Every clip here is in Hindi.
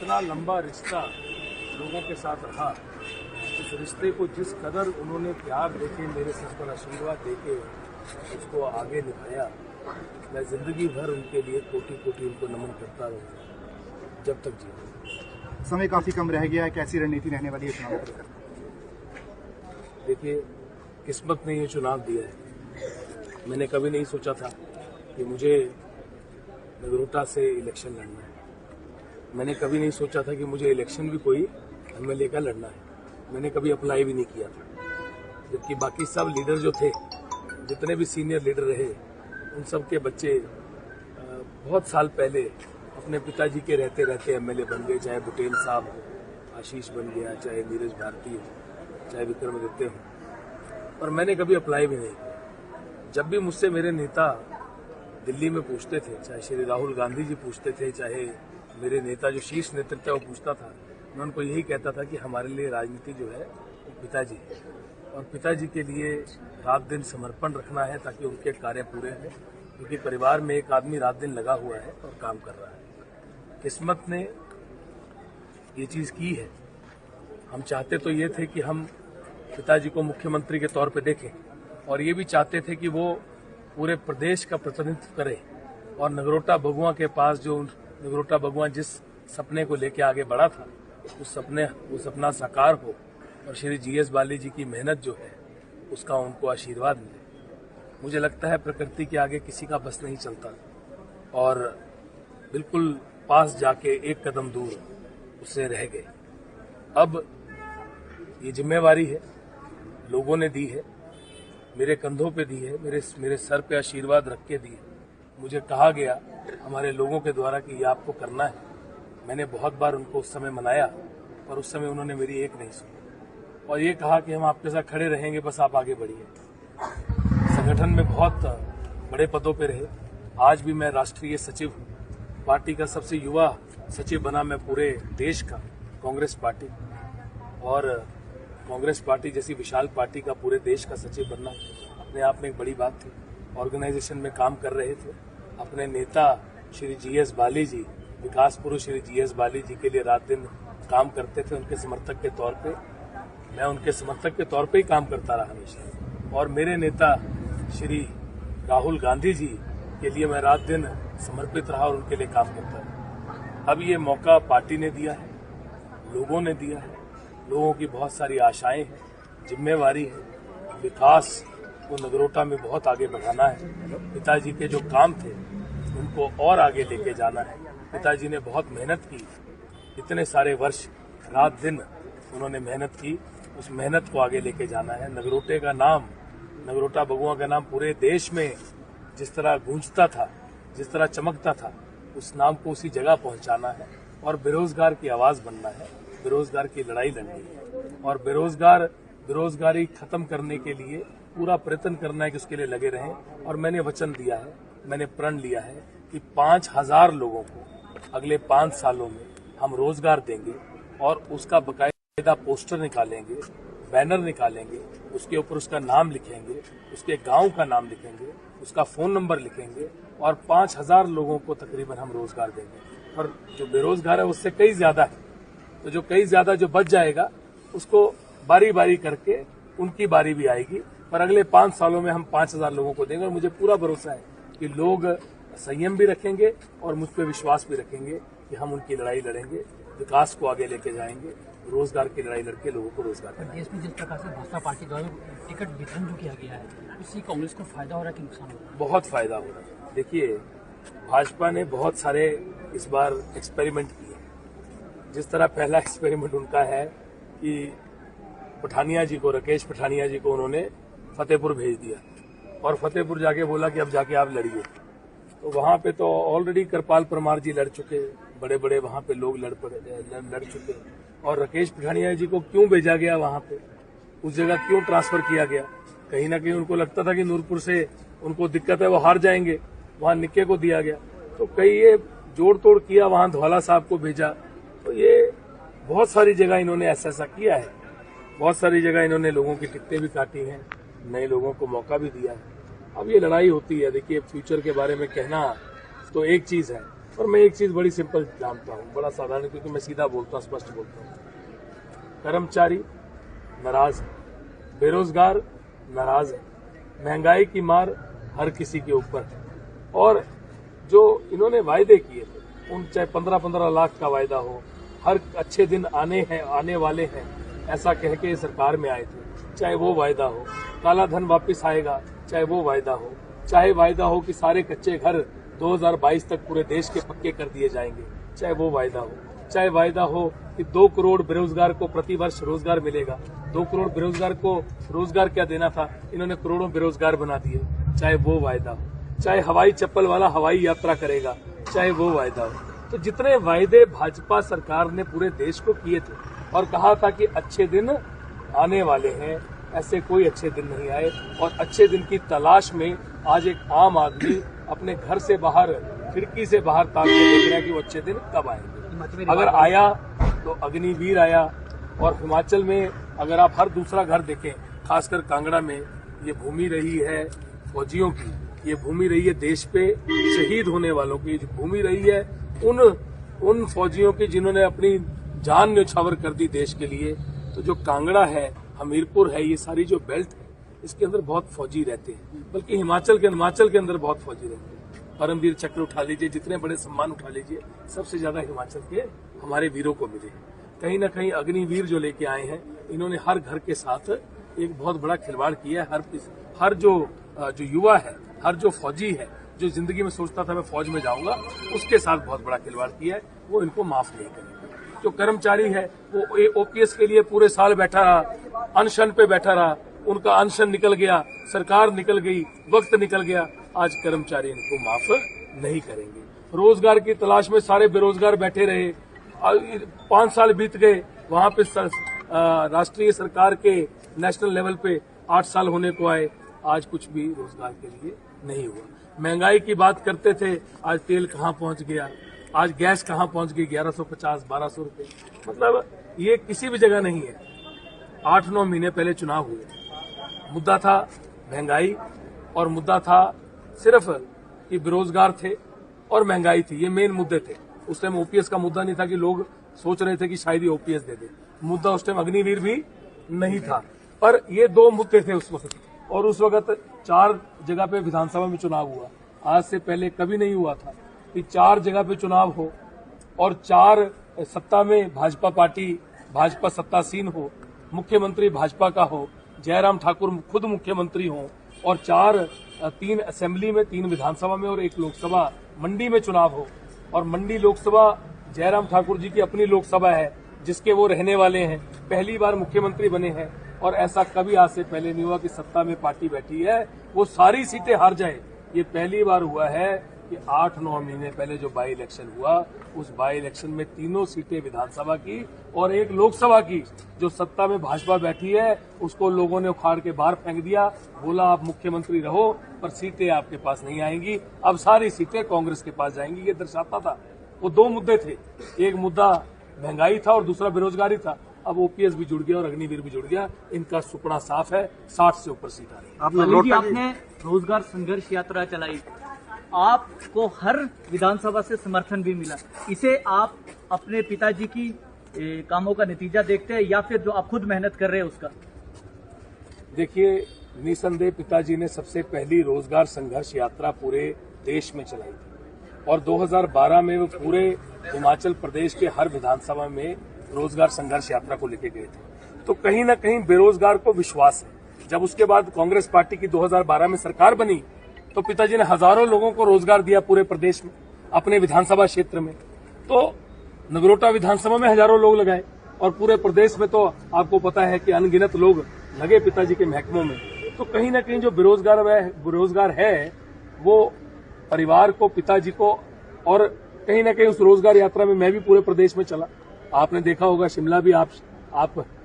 इतना लंबा रिश्ता लोगों के साथ रहा, उस रिश्ते को जिस कदर उन्होंने प्यार देके, मेरे सर पर आशीर्वाद देके उसको आगे निभाया, मैं जिंदगी भर उनके लिए कोटि कोटि उनको नमन करता रहूँगा जब तक जी। समय काफी कम रह गया है, कैसी रणनीति रहने वाली है चुनाव को लेकर? देखिए, किस्मत ने ये चुनाव दिया है। मैंने कभी नहीं सोचा था कि मुझे नगरोटा से इलेक्शन लड़ना है। मैंने कभी नहीं सोचा था कि मुझे इलेक्शन भी कोई एमएलए का लड़ना है। मैंने कभी अप्लाई भी नहीं किया था, जबकि बाकी सब लीडर जो थे, जितने भी सीनियर लीडर रहे, उन सब के बच्चे बहुत साल पहले अपने पिताजी के रहते रहते एमएलए बन गए। चाहे बुटेल साहब हो, आशीष बन गया, चाहे नीरज भारती हो, चाहे विक्रमादित्य हो, पर मैंने कभी अप्लाई भी नहीं किया। जब भी मुझसे मेरे नेता दिल्ली में पूछते थे, चाहे श्री राहुल गांधी जी पूछते थे, चाहे मेरे नेता जो शीर्ष नेतृत्व वो पूछता था, मैं उनको यही कहता था कि हमारे लिए राजनीति जो है वो पिताजी है, और पिताजी के लिए रात दिन समर्पण रखना है ताकि उनके कार्य पूरे हों, क्योंकि परिवार में एक आदमी रात दिन लगा हुआ है और काम कर रहा है। किस्मत ने ये चीज की है। हम चाहते तो ये थे कि हम पिताजी को मुख्यमंत्री के तौर पे देखें, और ये भी चाहते थे कि वो पूरे प्रदेश का प्रतिनिधित्व करें, और नगरोटा बगुआ के पास जो नगरोटा बगुआ जिस सपने को लेके आगे बढ़ा था, वो सपना साकार हो, और श्री जीएस बाली जी की मेहनत जो है उसका उनको आशीर्वाद मिले। मुझे लगता है प्रकृति के आगे किसी का बस नहीं चलता, और बिल्कुल पास जाके एक कदम दूर उससे रह गए। अब ये जिम्मेवारी है, लोगों ने दी है, मेरे कंधों पे दी है, मेरे सर पे आशीर्वाद रख के दी है। मुझे कहा गया हमारे लोगों के द्वारा कि ये आपको करना है। मैंने बहुत बार उनको उस समय मनाया, पर उस समय उन्होंने मेरी एक नहीं सुनी, और ये कहा कि हम आपके साथ खड़े रहेंगे, बस आप आगे बढ़िए। संगठन में बहुत बड़े पदों पे रहे। आज भी मैं राष्ट्रीय सचिव हूँ, पार्टी का सबसे युवा सचिव बना मैं पूरे देश का, कांग्रेस पार्टी, और कांग्रेस पार्टी जैसी विशाल पार्टी का पूरे देश का सचिव बनना अपने आप में एक बड़ी बात थी। ऑर्गेनाइजेशन में काम कर रहे थे, अपने नेता श्री जीएस बाली जी, विकास पुरुष श्री जीएस बाली जी के लिए रात दिन काम करते थे। उनके समर्थक के तौर पे, मैं उनके समर्थक के तौर पे ही काम करता रहा हमेशा, और मेरे नेता श्री राहुल गांधी जी के लिए मैं रात दिन समर्पित रहा और उनके लिए काम करता रहा। अब ये मौका पार्टी ने दिया है, लोगों ने दिया है, लोगों की बहुत सारी आशाएं हैं, जिम्मेवारी है, विकास को नगरोटा में बहुत आगे बढ़ाना है। पिताजी के जो काम थे उनको और आगे लेके जाना है। पिताजी ने बहुत मेहनत की, इतने सारे वर्ष रात दिन उन्होंने मेहनत की, उस मेहनत को आगे लेके जाना है। नगरोटे का नाम, नगरोटा बगुआ का नाम पूरे देश में जिस तरह गूंजता था, जिस तरह चमकता था, उस नाम को उसी जगह पहुंचाना है, और बेरोजगार की आवाज बनना है, बेरोजगार की लड़ाई लड़नी है, और बेरोजगारी खत्म करने के लिए पूरा प्रयत्न करना है कि उसके लिए लगे रहें। और मैंने वचन दिया है, मैंने प्रण लिया है कि 5000 लोगों को अगले 5 सालों में हम रोजगार देंगे, और उसका बकायदा पोस्टर निकालेंगे, बैनर निकालेंगे, उसके ऊपर उसका नाम लिखेंगे, उसके गांव का नाम लिखेंगे, उसका फोन नंबर लिखेंगे, और 5000 लोगों को तकरीबन हम रोजगार देंगे। और जो बेरोजगार है उससे कई ज्यादा है, तो जो कई ज्यादा जो बच जाएगा उसको बारी बारी करके उनकी बारी भी आएगी, पर अगले 5 सालों में हम 5000 लोगों को देंगे। और मुझे पूरा भरोसा है कि लोग संयम भी रखेंगे और मुझ पर विश्वास भी रखेंगे कि हम उनकी लड़ाई लड़ेंगे, विकास को आगे लेके जाएंगे, रोजगार की लड़ाई लड़के लोगों को रोजगार देंगे। देश में जिस प्रकार से भाजपा पार्टी द्वारा टिकट वितरण जो किया गया है, उससे कांग्रेस को फायदा हो रहा है कि नुकसान हो रहा है? बहुत फायदा हो रहा है। देखिए, भाजपा ने बहुत सारे इस बार एक्सपेरिमेंट किए। जिस तरह पहला एक्सपेरिमेंट उनका है कि पठानिया जी को, राकेश पठानिया जी को उन्होंने फतेहपुर भेज दिया, और फतेहपुर जाके बोला कि अब जाके आप लड़िए। तो वहां पे तो ऑलरेडी कृपाल परमार जी लड़ चुके, बड़े बड़े वहां पे लोग लड़ चुके, और राकेश पठानिया जी को क्यों भेजा गया वहां पे, उस जगह क्यों ट्रांसफर किया गया? कहीं ना कहीं उनको लगता था कि नूरपुर से उनको दिक्कत है, वो हार जाएंगे, वहां निक्के को दिया गया। तो कई ये जोड़ तोड़ किया, वहां धौला साहब को भेजा। तो ये बहुत सारी जगह इन्होंने ऐसा किया है, बहुत सारी जगह इन्होंने लोगों की टिकटें भी काटी हैं, नए लोगों को मौका भी दिया है। अब ये लड़ाई होती है। देखिए, फ्यूचर के बारे में कहना तो एक चीज है, और मैं एक चीज बड़ी सिंपल जानता हूँ, बड़ा साधारण, क्योंकि मैं सीधा बोलता हूँ, स्पष्ट बोलता हूँ। कर्मचारी नाराज है, बेरोजगार नाराज है, महंगाई की मार हर किसी के ऊपर है, और जो इन्होंने वायदे किए थे, उन चाहे 15-15 लाख का वायदा हो, हर अच्छे दिन आने वाले हैं ऐसा कह के सरकार में आए थे, चाहे वो वायदा हो, काला धन वापस आएगा, चाहे वो वायदा हो, चाहे वायदा हो कि सारे कच्चे घर 2022 तक पूरे देश के पक्के कर दिए जाएंगे, चाहे वो वायदा हो, चाहे वायदा हो कि 2 करोड़ बेरोजगार को प्रतिवर्ष रोजगार मिलेगा। 2 करोड़ बेरोजगार को रोजगार क्या देना था, इन्होंने करोड़ों बेरोजगार बना दिए, चाहे वो वायदा हो, चाहे हवाई चप्पल वाला हवाई यात्रा करेगा, चाहे वो वायदा हो। तो जितने वायदे भाजपा सरकार ने पूरे देश को किए थे और कहा था कि अच्छे दिन आने वाले हैं, ऐसे कोई अच्छे दिन नहीं आए, और अच्छे दिन की तलाश में आज एक आम आदमी अपने घर से बाहर, खिड़की से बाहर ताक के देख रहा है कि वो अच्छे दिन कब आएंगे। अगर आया तो अग्निवीर आया, और हिमाचल में अगर आप हर दूसरा घर देखें, खासकर कांगड़ा में, ये भूमि रही है फौजियों की, ये भूमि रही है देश पे शहीद होने वालों की, भूमि रही है उन फौजियों की जिन्होंने अपनी जान न्यौछावर कर दी देश के लिए। तो जो कांगड़ा है, हमीरपुर है, ये सारी जो बेल्ट है, इसके अंदर बहुत फौजी रहते हैं, बल्कि हिमाचल के अंदर बहुत फौजी रहते हैं। परमवीर चक्र उठा लीजिए, जितने बड़े सम्मान उठा लीजिए, सबसे ज्यादा हिमाचल के हमारे वीरों को मिले। कहीं ना कहीं अग्निवीर जो लेके आए हैं, इन्होंने हर घर के साथ एक बहुत बड़ा खिलवाड़ किया है। हर जो युवा है, हर जो फौजी है, जो जिंदगी में सोचता था मैं फौज में जाऊंगा, उसके साथ बहुत बड़ा खिलवाड़ किया है, वो इनको माफ नहीं करेंगे। जो कर्मचारी है वो ओपीएस के लिए पूरे साल बैठा रहा, अनशन पे बैठा रहा, उनका अनशन निकल गया, सरकार निकल गई, वक्त निकल गया, आज कर्मचारी इनको माफ नहीं करेंगे। रोजगार की तलाश में सारे बेरोजगार बैठे रहे, 5 साल बीत गए, वहां पे राष्ट्रीय सरकार के नेशनल लेवल पे 8 साल होने को आए, आज कुछ भी रोजगार के लिए नहीं हुआ। महंगाई की बात करते थे, आज तेल कहां पहुंच गया, आज गैस कहां पहुंच गई, 1150-1200 रुपए। मतलब ये किसी भी जगह नहीं है। 8-9 महीने पहले चुनाव हुए, मुद्दा था महंगाई, और मुद्दा था सिर्फ कि बेरोजगार थे और महंगाई थी, ये मेन मुद्दे थे। उस टाइम ओपीएस का मुद्दा नहीं था कि लोग सोच रहे थे कि शायद ये ओपीएस दे दे, मुद्दा उस टाइम अग्निवीर भी नहीं था, पर ये 2 मुद्दे थे उस वक्त। और उस वक्त 4 जगह पे विधानसभा में चुनाव हुआ, आज से पहले कभी नहीं हुआ था कि 4 जगह पे चुनाव हो और 4 सत्ता में भाजपा पार्टी, भाजपा सत्तासीन हो, मुख्यमंत्री भाजपा का हो, जयराम ठाकुर खुद मुख्यमंत्री हो, और 3 असेंबली में, 3 विधानसभा में और 1 लोकसभा मंडी में चुनाव हो। और मंडी लोकसभा जयराम ठाकुर जी की अपनी लोकसभा है, जिसके वो रहने वाले हैं, पहली बार मुख्यमंत्री बने हैं, और ऐसा कभी आज से पहले नहीं हुआ कि सत्ता में पार्टी बैठी है वो सारी सीटें हार जाए। ये पहली बार हुआ है कि 8-9 महीने पहले जो बाई इलेक्शन हुआ, उस बाई इलेक्शन में 3 सीटें विधानसभा की और 1 लोकसभा की, जो सत्ता में भाजपा बैठी है, उसको लोगों ने उखाड़ के बाहर फेंक दिया, बोला आप मुख्यमंत्री रहो पर सीटें आपके पास नहीं आएंगी, अब सारी सीटें कांग्रेस के पास जाएंगी। ये दर्शाता था, वो 2 मुद्दे थे, एक मुद्दा महंगाई था और दूसरा बेरोजगारी था। अब ओपीएस भी जुड़ गया और अग्निवीर भी जुड़ गया, इनका सुपना साफ है, 60 से ऊपर सीट आ रही। आपने रोजगार संघर्ष यात्रा चलाई, आपको हर विधानसभा से समर्थन भी मिला, इसे आप अपने पिताजी की कामों का नतीजा देखते हैं या फिर जो आप खुद मेहनत कर रहे हैं उसका? देखिए, निसंदेह पिताजी ने सबसे पहली रोजगार संघर्ष यात्रा पूरे देश में चलाई थी, और 2012 में वो पूरे हिमाचल प्रदेश के हर विधानसभा में रोजगार संघर्ष यात्रा को लेके गए थे। तो कहीं ना कहीं बेरोजगार को विश्वास है। जब उसके बाद कांग्रेस पार्टी की 2012 में सरकार बनी, तो पिताजी ने हजारों लोगों को रोजगार दिया पूरे प्रदेश में, अपने विधानसभा क्षेत्र में। तो नगरोटा विधानसभा में हजारों लोग लगाए, और पूरे प्रदेश में तो आपको पता है कि अनगिनत लोग लगे पिताजी के महकमों में। तो कहीं ना कहीं जो बेरोजगार है, वो परिवार को, पिताजी को, और कहीं ना कहीं उस रोजगार यात्रा में मैं भी पूरे प्रदेश में चला। आपने देखा होगा, शिमला भी आप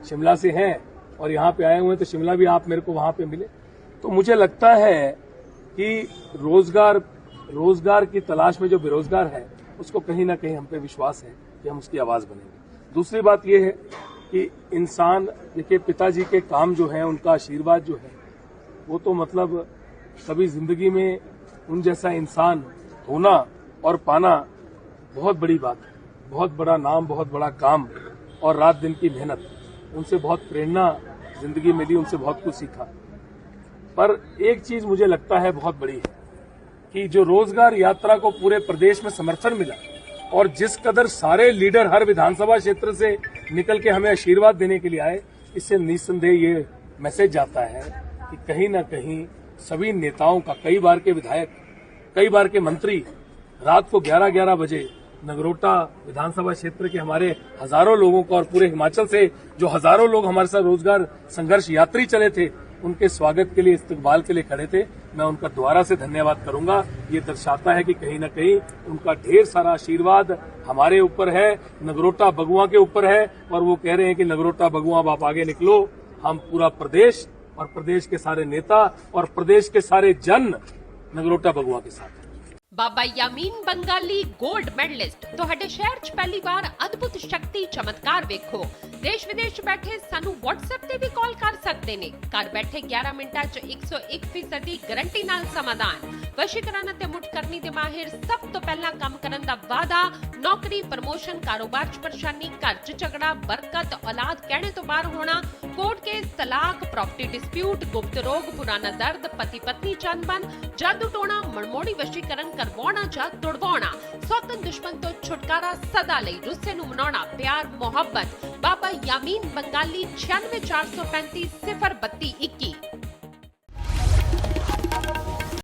शिमला से हैं और यहाँ पे आए हुए हैं, तो शिमला भी आप मेरे को वहां पे मिले। तो मुझे लगता है कि रोजगार की तलाश में जो बेरोजगार है, उसको कहीं ना कहीं हम पे विश्वास है कि हम उसकी आवाज बनेंगे। दूसरी बात यह है कि इंसान, देखिए पिताजी के काम जो है, उनका आशीर्वाद जो है, वो तो मतलब कभी जिंदगी में उन जैसा इंसान होना और पाना बहुत बड़ी बात है, बहुत बड़ा नाम, बहुत बड़ा काम और रात दिन की मेहनत। उनसे बहुत प्रेरणा जिंदगी मिली, उनसे बहुत कुछ सीखा। पर एक चीज मुझे लगता है बहुत बड़ी है कि जो रोजगार यात्रा को पूरे प्रदेश में समर्थन मिला और जिस कदर सारे लीडर हर विधानसभा क्षेत्र से निकल के हमें आशीर्वाद देने के लिए आए, इससे निस्संदेह ये मैसेज जाता है कि कहीं ना कहीं सभी नेताओं का, कई बार के विधायक, कई बार के मंत्री रात को 11-11 बजे नगरोटा विधानसभा क्षेत्र के हमारे हजारों लोगों को और पूरे हिमाचल से जो हजारों लोग हमारे साथ रोजगार संघर्ष यात्री चले थे, उनके स्वागत के लिए, इस्तकबाल के लिए खड़े थे। मैं उनका दोबारा से धन्यवाद करूंगा। ये दर्शाता है कि कहीं न कहीं उनका ढेर सारा आशीर्वाद हमारे ऊपर है, नगरोटा बगुआ के ऊपर है और वो कह रहे हैं कि नगरोटा बगुआ आप आगे निकलो। हम पूरा प्रदेश और प्रदेश के सारे नेता और प्रदेश के सारे जन नगरोटा बगुआ के साथ हैं। ਬਾਬਾ ਯਾਮੀਨ ਬੰਗਾਲੀ ਗੋਲਡ ਮੈਡਲਿਸਟ ਤੁਹਾਡੇ ਸ਼ਹਿਰ 'ਚ ਪਹਿਲੀ ਵਾਰ ਅਦਭੁਤ ਸ਼ਕਤੀ ਚਮਤਕਾਰ ਵੇਖੋ। ਦੇਸ਼ ਵਿਦੇਸ਼ 'ਚ ਬੈਠੇ ਸਾਨੂੰ WhatsApp ਤੇ ਵੀ ਕਾਲ ਕਰ ਸਕਦੇ ਨੇ। ਘਰ ਬੈਠੇ 11 ਮਿੰਟਾਂ 'ਚ 101% ਦੀ ਗਾਰੰਟੀ ਨਾਲ ਸਮਾਧਾਨ। ਵਸ਼ੀਕਰਨ ਅਤੇ ਮੁਠਕਰਨੀ ਦੇ ਮਾਹਿਰ ਸਭ ਤੋਂ ਪਹਿਲਾਂ ਕੰਮ ਕਰਨ ਦਾ ਵਾਅਦਾ। ਨੌਕਰੀ, ਪ੍ਰਮੋਸ਼ਨ, ਕਾਰੋਬਾਰ 'ਚ ਪਰੇਸ਼ਾਨੀ, ਘਰ 'ਚ ਝਗੜਾ, ਬਰਕਤ, ਔਲਾਦ ਕਹਿਣੇ ਤੋਂ ਬਾਹਰ ਹੋਣਾ, ਕੋਰਟ ਕੇਸ, ਤਲਾਕ, ਪ੍ਰਾਪਰਟੀ ਡਿਸਪਿਊਟ, ਗੁਪਤ ਰੋਗ, ਪੁਰਾਣਾ ਦਰਦ, ਪਤੀ ਪਤਨੀ ਚੰਬਨ, ਜਾਦੂ ਟੋਣਾ, ਮਨਮੋੜੀ ਵਸ਼ੀਕਰਨ ਕਰਵਾਉਣਾ ਜਾਂ ਤੁੜਵਾਉਣਾ, ਸੌਤਨ ਦੁਸ਼ਮਣ ਤੋਂ ਛੁਟਕਾਰਾ, ਸਦਾ ਲਈ ਰੁੱਸੇ ਨੂੰ ਮਨਾਉਣਾ, ਪਿਆਰ, ਮੁਹੱਬਤ। ਬਾਬਾ ਯਾਮੀਨ ਬੰਗਾਲੀ 96 435 032 21।